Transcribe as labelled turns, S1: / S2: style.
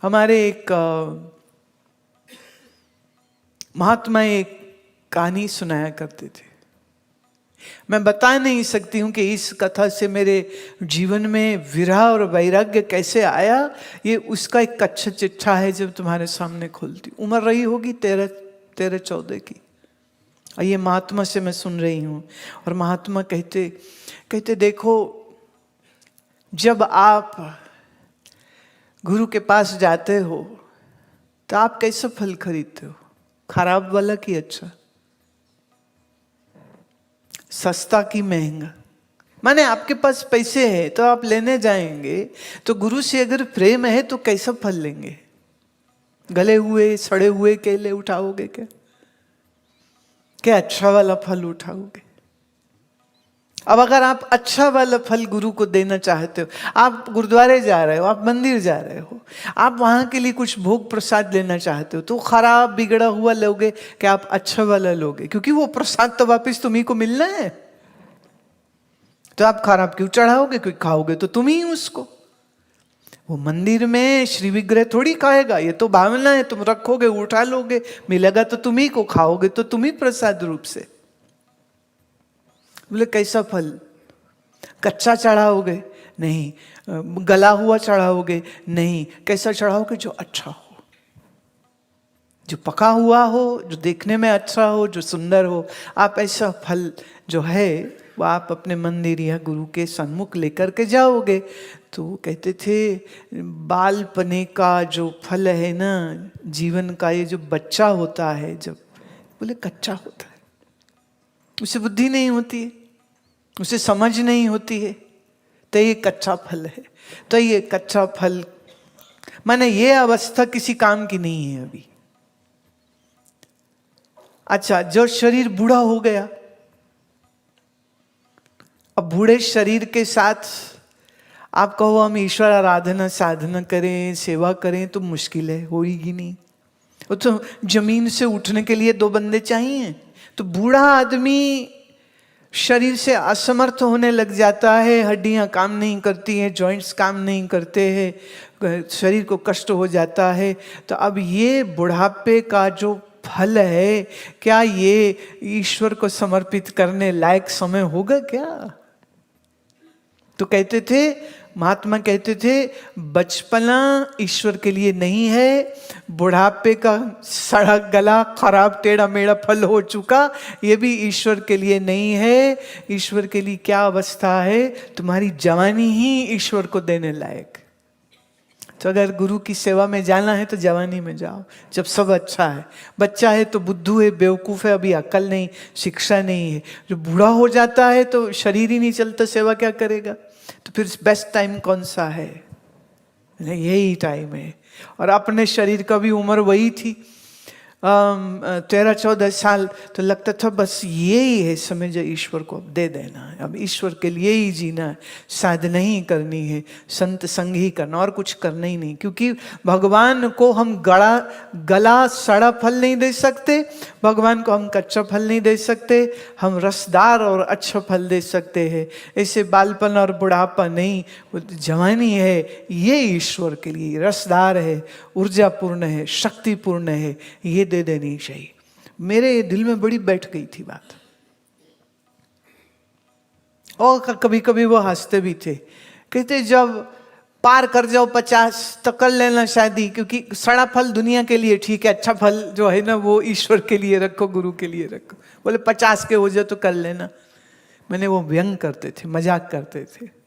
S1: हमारे एक महात्मा एक कहानी सुनाया करते थे। मैं बता नहीं सकती हूँ कि इस कथा से मेरे जीवन में विरह और वैराग्य कैसे आया। ये उसका एक कच्चा चिट्ठा है जब तुम्हारे सामने खुलती। उम्र रही होगी 13-14 की। और ये महात्मा से मैं सुन रही हूँ। और महात्मा कहते देखो, जब आप गुरु के पास जाते हो तो आप कैसा फल खरीदते हो? खराब वाला कि अच्छा? सस्ता कि महंगा? माने आपके पास पैसे हैं तो आप लेने जाएंगे, तो गुरु से अगर प्रेम है तो कैसा फल लेंगे? गले हुए सड़े हुए केले उठाओगे क्या अच्छा वाला फल उठाओगे? अब अगर आप अच्छा वाला फल गुरु को देना चाहते हो, आप गुरुद्वारे जा रहे हो, आप मंदिर जा रहे हो, आप वहां के लिए कुछ भोग प्रसाद लेना चाहते हो, तो खराब बिगड़ा हुआ लोगे कि आप अच्छा वाला लोगे? क्योंकि वो प्रसाद तो वापस तुम्ही को मिलना है। तो आप खराब क्यों चढ़ाओगे? क्योंकि खाओगे तो तुम ही उसको। वो मंदिर में श्री विग्रह थोड़ी खाएगा, ये तो भावना है। तुम रखोगे, उठा लोगे, मिलेगा तो तुम्ही को, खाओगे तो तुम्ही प्रसाद रूप से। बोले कैसा फल? कच्चा चढ़ाओगे? नहीं। गला हुआ चढ़ाओगे? नहीं। कैसा चढ़ाओगे? जो अच्छा हो, जो पका हुआ हो, जो देखने में अच्छा हो, जो सुंदर हो। आप ऐसा फल जो है वो आप अपने मंदिर या गुरु के सन्मुख लेकर के जाओगे। तो कहते थे बालपने का जो फल है ना, जीवन का ये जो बच्चा होता है, जब बोले कच्चा होता है, उसे बुद्धि नहीं होती है, उसे समझ नहीं होती है, तो ये कच्चा फल है। तो ये कच्चा फल माने ये अवस्था किसी काम की नहीं है अभी। अच्छा, जो शरीर बूढ़ा हो गया, अब बूढ़े शरीर के साथ आप कहो हम ईश्वर आराधना साधना करें, सेवा करें, तो मुश्किल है, होगी नहीं। वो तो जमीन से उठने के लिए 2 बंदे चाहिए। तो बूढ़ा आदमी शरीर से असमर्थ होने लग जाता है, हड्डियां काम नहीं करती हैं, जॉइंट्स काम नहीं करते हैं, शरीर को कष्ट हो जाता है। तो अब ये बुढ़ापे का जो फल है, क्या ये ईश्वर को समर्पित करने लायक समय होगा क्या? तो कहते थे, महात्मा कहते थे, बचपना ईश्वर के लिए नहीं है, बुढ़ापे का सड़ा गला खराब टेढ़ा मेढ़ा फल हो चुका, ये भी ईश्वर के लिए नहीं है। ईश्वर के लिए क्या अवस्था है? तुम्हारी जवानी ही ईश्वर को देने लायक। तो अगर गुरु की सेवा में जाना है तो जवानी में जाओ, जब सब अच्छा है। बच्चा है तो बुद्धू है, बेवकूफ़ है, अभी अकल नहीं, शिक्षा नहीं है। जो बूढ़ा हो जाता है तो शरीर ही नहीं चलता, सेवा क्या करेगा? तो फिर बेस्ट टाइम कौन सा है? यही टाइम है। और अपने शरीर का भी उम्र वही थी, 13-14 साल। तो लगता था बस यही है समय जो ईश्वर को अब दे देना है, अब ईश्वर के लिए ही जीना है, साधना ही करनी है, संत संग ही करना, और कुछ करना ही नहीं। क्योंकि भगवान को हम गला सड़ा फल नहीं दे सकते, भगवान को हम कच्चा फल नहीं दे सकते, हम रसदार और अच्छा फल दे सकते हैं। ऐसे बालपन और बुढ़ापा नहीं, जवानी है, ये ईश्वर के लिए रसदार है, ऊर्जापूर्ण है, शक्तिपूर्ण है, ये दे देनी चाहिए। मेरे दिल में बड़ी बैठ गई थी बात। और कभी कभी वो हंसते भी थे, कहते जब पार कर जाओ 50 तो कर लेना शादी, क्योंकि सड़ा फल दुनिया के लिए ठीक है, अच्छा फल जो है ना वो ईश्वर के लिए रखो, गुरु के लिए रखो। बोले 50 के हो जाए तो कर लेना। मैंने वो व्यंग करते थे, मजाक करते थे।